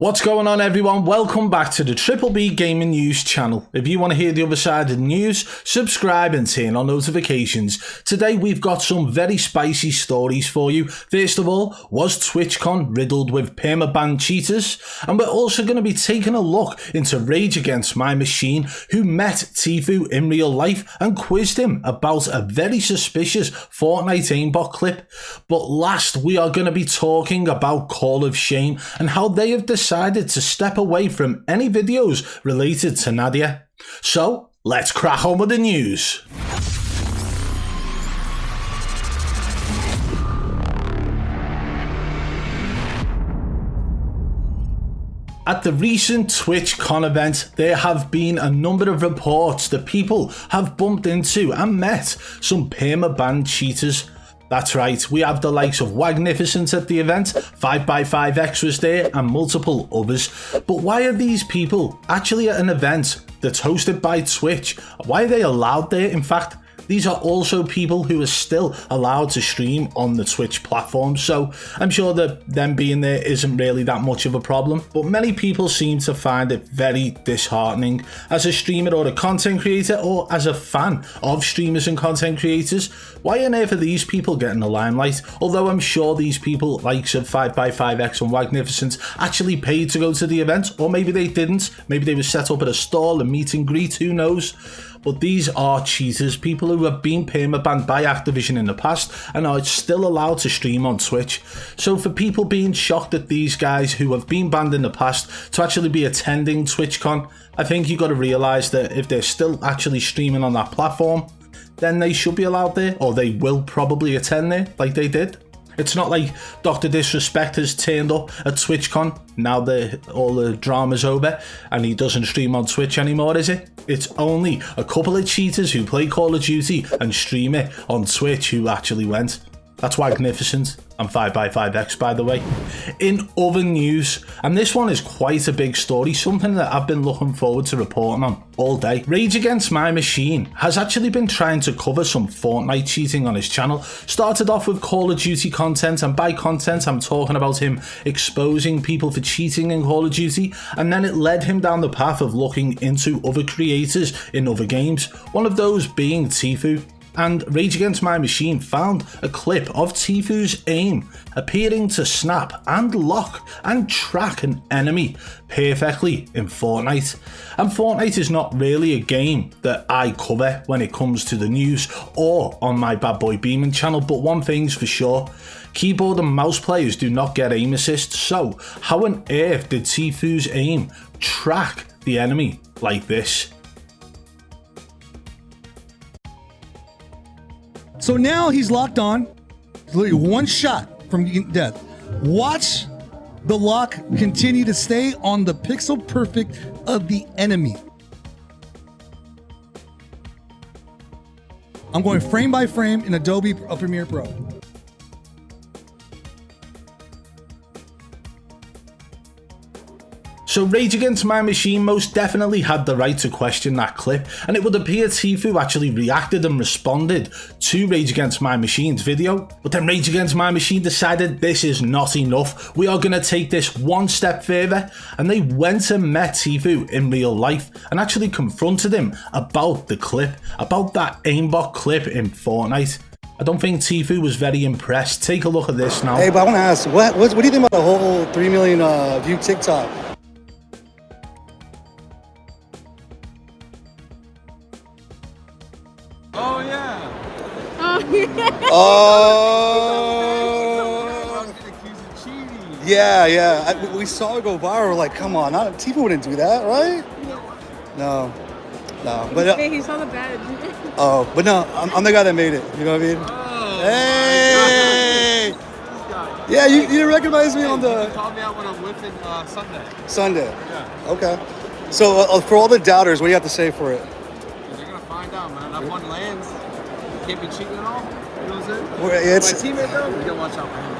What's going on, everyone? Welcome back to the BBB Gaming News channel. If you want to hear the other side of the news, subscribe and turn on notifications. Today we've got some very spicy stories for you. First of all, was TwitchCon riddled with permaban cheaters? And we're also going to be taking a look into Rage Against My Machine, who met Tfue in real life and quizzed him about a very suspicious Fortnite aimbot clip. But last, we are going to be talking about Call of Shame and how they have decided to step away from any videos related to Nadia. So, let's crack on with the news. At the recent TwitchCon event, there have been a number of reports that people have bumped into and met some permaban cheaters. That's right, we have the likes of Wagnificent at the event, 5x5x was there, and multiple others. But why are these people actually at an event that's hosted by Twitch? Why are they allowed there? In fact, these are also people who are still allowed to stream on the Twitch platform, so I'm sure that them being there isn't really that much of a problem. But many people seem to find it very disheartening. As a streamer or a content creator, or as a fan of streamers and content creators, why on earth are these people getting the limelight? Although I'm sure these people, likes of 5x5x and Wagnificent, actually paid to go to the event, or maybe they didn't. Maybe they were set up at a stall, a meet and greet, who knows? But these are cheaters, people who have been permabanned by Activision in the past and are still allowed to stream on Twitch. So for people being shocked at these guys who have been banned in the past to actually be attending TwitchCon, I think you've got to realise that if they're still actually streaming on that platform, then they should be allowed there, or they will probably attend there like they did. It's not like Dr. Disrespect has turned up at TwitchCon now that all the drama's over and he doesn't stream on Twitch anymore, is it? It's only a couple of cheaters who play Call of Duty and stream it on Twitch who actually went. That's Wagnificent and 5x5x, by the way. In other news, and this one is quite a big story, something that I've been looking forward to reporting on all day. Rage Against My Machine has actually been trying to cover some Fortnite cheating on his channel. Started off with Call of Duty content, and by content I'm talking about him exposing people for cheating in Call of Duty, and then it led him down the path of looking into other creators in other games, one of those being Tfue. And Rage Against My Machine found a clip of Tfue's aim appearing to snap and lock and track an enemy perfectly in Fortnite. And Fortnite is not really a game that I cover when it comes to the news or on my Bad Boy Beaming channel, but one thing's for sure, keyboard and mouse players do not get aim assist, so how on earth did Tfue's aim track the enemy like this? So now he's locked on, literally one shot from death. Watch the lock continue to stay on the pixel perfect of the enemy. I'm going frame by frame in Adobe Premiere Pro. So Rage Against My Machine most definitely had the right to question that clip, and it would appear Tfue actually reacted and responded to Rage Against My Machine's video. But then Rage Against My Machine decided this is not enough, we are going to take this one step further, and they went and met Tfue in real life and actually confronted him about the clip, about that aimbot clip in Fortnite. I don't think Tfue was very impressed. Take a look at this now. Hey, but I want to ask, what do you think about the whole 3 million view TikTok? Oh yeah. Oh. Yeah. We saw it go viral. Like, come on, Tfue wouldn't do that, right? No. But he saw the badge. oh, but no, I'm the guy that made it. You know what I mean? Oh, hey. Yeah, you didn't recognize me on the. You called me out when I'm whipping Sunday. Yeah. Okay. So for all the doubters, what do you have to say for it? You're gonna find out, man. That one lands. You can't be cheating at all. You know what I'm saying? It's, my teammate though, we gotta watch out for him.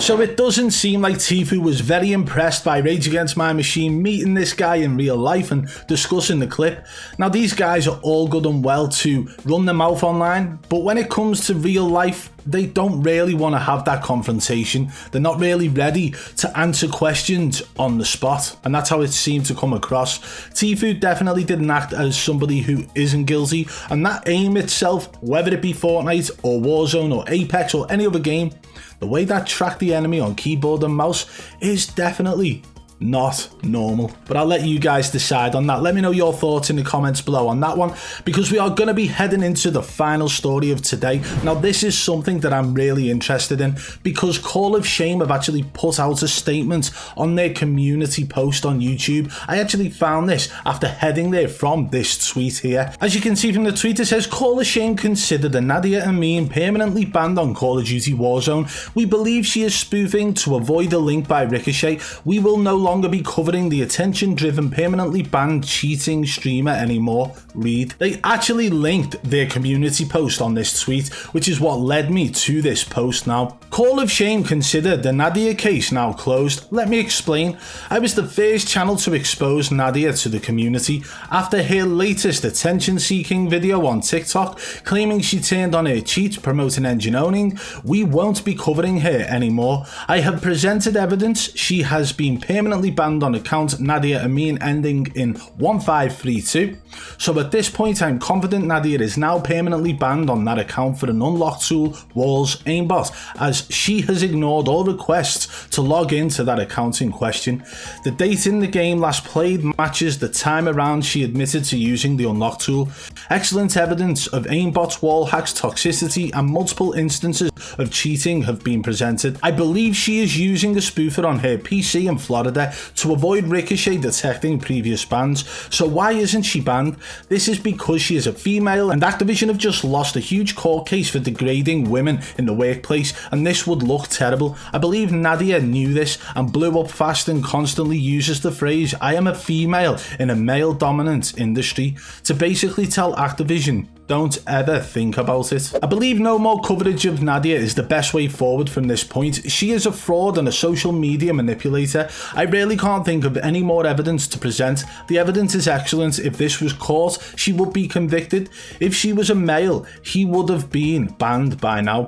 So it doesn't seem like Tfue was very impressed by Rage Against My Machine meeting this guy in real life and discussing the clip. Now these guys are all good and well to run their mouth online, but when it comes to real life, they don't really want to have that confrontation. They're not really ready to answer questions on the spot, and that's how it seemed to come across. Tfue definitely didn't act as somebody who isn't guilty, and that aim itself, whether it be Fortnite or Warzone or Apex or any other game, the way that tracked the enemy on keyboard and mouse is definitely not normal. But I'll let you guys decide on that. Let me know your thoughts in the comments below on that one, because we are going to be heading into the final story of today. Now this is something that I'm really interested in, because Call of Shame have actually put out a statement on their community post on YouTube. I actually found this after heading there from this tweet here. As you can see from the tweet, it says, Call of Shame considered the NADIA Permma permanently banned on Call of Duty Warzone. We believe she is spoofing to avoid a link by Ricochet. We will no longer be covering the attention-driven permanently banned cheating streamer anymore. Read. They actually linked their community post on this tweet, which is what led me to this post now. Call of Shame considered the NADIA case now closed. Let me explain. I was the first channel to expose NADIA to the community after her latest attention-seeking video on TikTok claiming she turned on her cheat promoting engine owning. We won't be covering her anymore. I have presented evidence she has been permanently banned on account NADIA Permma ending in 1532. So at this point I'm confident NADIA is now permanently banned on that account for an unlocked tool, Walls Aimbot, as she has ignored all requests to log into that account in question. The date in the game last played matches the time around she admitted to using the unlocked tool. Excellent evidence of Aimbot's wall hacks, toxicity and multiple instances of cheating have been presented. I believe she is using a spoofer on her PC in Florida to avoid Ricochet detecting previous bans. So why isn't she banned? This is because she is a female, and Activision have just lost a huge court case for degrading women in the workplace, and this would look terrible. I believe NADIA knew this and blew up fast and constantly uses the phrase "I am a female" in a male dominant industry to basically tell Activision, don't ever think about it. I believe no more coverage of NADIA is the best way forward from this point. She is a fraud and a social media manipulator. I really can't think of any more evidence to present. The evidence is excellent. If this was caught, she would be convicted. If she was a male, he would have been banned by now.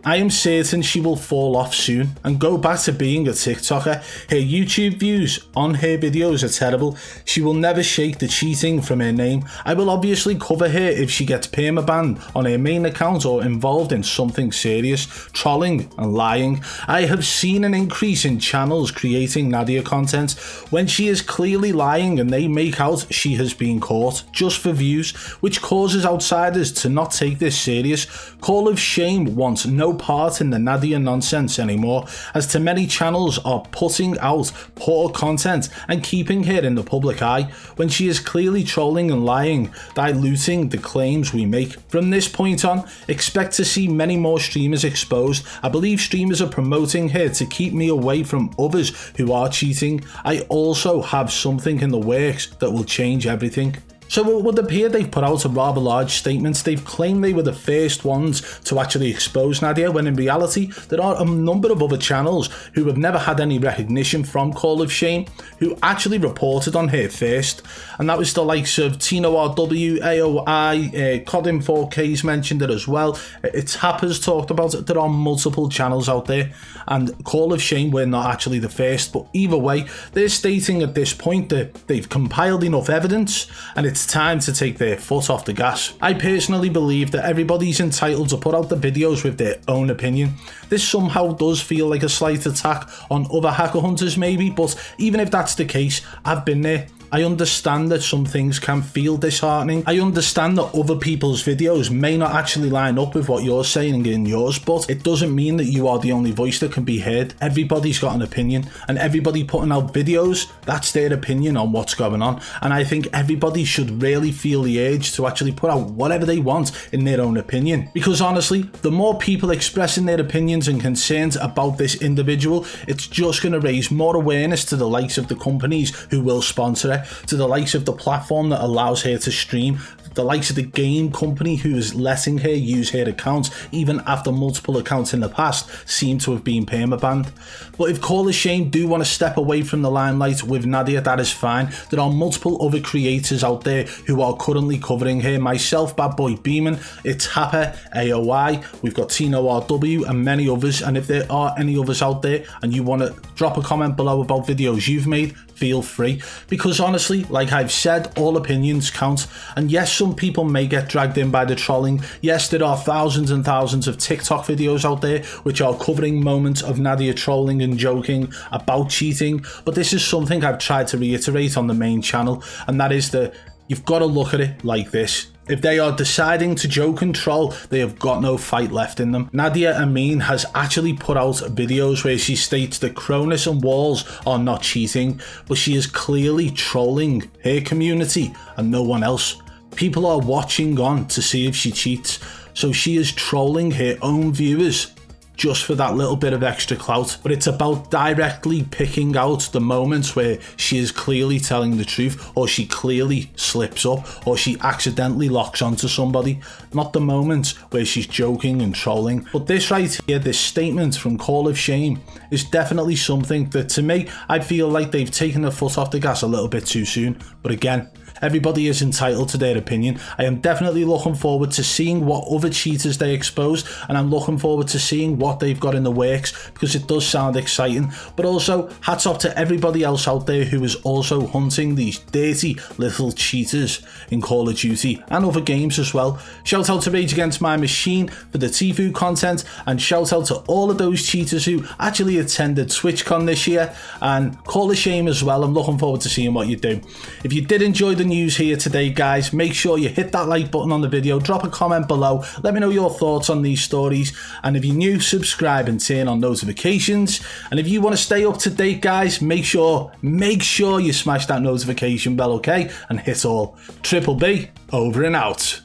I am certain she will fall off soon and go back to being a TikToker. Her YouTube views on her videos are terrible. She will never shake the cheating from her name. I will obviously cover her if she gets permabanned on her main account or involved in something serious, trolling and lying. I have seen an increase in channels creating NADIA content when she is clearly lying and they make out she has been caught just for views, which causes outsiders to not take this serious. Call of Shame wants no part in the NADIA nonsense anymore, as too many channels are putting out poor content and keeping her in the public eye when she is clearly trolling and lying, diluting the claims we make. From this point on, expect to see many more streamers exposed. I believe streamers are promoting her to keep me away from others who are cheating. I also have something in the works that will change everything. So it would appear they've put out a rather large statement. They've claimed they were the first ones to actually expose NADIA, when in reality there are a number of other channels who have never had any recognition from Call of Shame who actually reported on her first, and that was the likes of Tino RW, AOI, Codin 4K's mentioned it as well. Tapper's talked about it. There are multiple channels out there, and Call of Shame were not actually the first, but either way, they're stating at this point that they've compiled enough evidence and it's time to take their foot off the gas. I personally believe that everybody's entitled to put out the videos with their own opinion. This somehow does feel like a slight attack on other hacker hunters maybe, but even if that's the case, I've been there. I understand that some things can feel disheartening. I understand that other people's videos may not actually line up with what you're saying in yours, but it doesn't mean that you are the only voice that can be heard. Everybody's got an opinion, and everybody putting out videos, that's their opinion on what's going on. And I think everybody should really feel the urge to actually put out whatever they want in their own opinion. Because honestly, the more people expressing their opinions and concerns about this individual, it's just going to raise more awareness to the likes of the companies who will sponsor her, to the likes of the platform that allows her to stream, The likes of the game company who is letting her use her account even after multiple accounts in the past seem to have been permabanned. But if Call of Shame do want to step away from the limelight with Nadia, that is fine. There are multiple other creators out there who are currently covering her. Myself, Bad Boy Beeman, It's Happer, AOI, we've got Tino RW and many others. And if there are any others out there and you want to drop a comment below about videos you've made, feel free, because honestly, like I've said, all opinions count. And yes, some people may get dragged in by the trolling. Yes, there are thousands and thousands of TikTok videos out there which are covering moments of Nadia trolling and joking about cheating, but this is something I've tried to reiterate on the main channel, and that is that you've got to look at it like this. If they are deciding to joke and troll, they have got no fight left in them. Nadia Amin has actually put out videos where she states that Cronus and Walls are not cheating, but she is clearly trolling her community and no one else. People are watching on to see if she cheats, so she is trolling her own viewers just for that little bit of extra clout. But it's about directly picking out the moments where she is clearly telling the truth, or she clearly slips up, or she accidentally locks onto somebody, not the moments where she's joking and trolling. But this right here, this statement from Call of Shame, is definitely something that, to me, I feel like they've taken the foot off the gas a little bit too soon. But again, everybody is entitled to their opinion. I am definitely looking forward to seeing what other cheaters they expose, and I'm looking forward to seeing what they've got in the works, because it does sound exciting. But also, hats off to everybody else out there who is also hunting these dirty little cheaters in Call of Duty and other games as well. Shout out to Rage Against My Machine for the Tfue content, and shout out to all of those cheaters who actually attended TwitchCon this year, and Call of Shame as well. I'm looking forward to seeing what you do. If you did enjoy the news here today, guys, make sure you hit that like button on the video, drop a comment below, let me know your thoughts on these stories, and if you're new, subscribe and turn on notifications. And if you want to stay up to date, guys, make sure you smash that notification bell, okay, and hit all. Triple B over and out.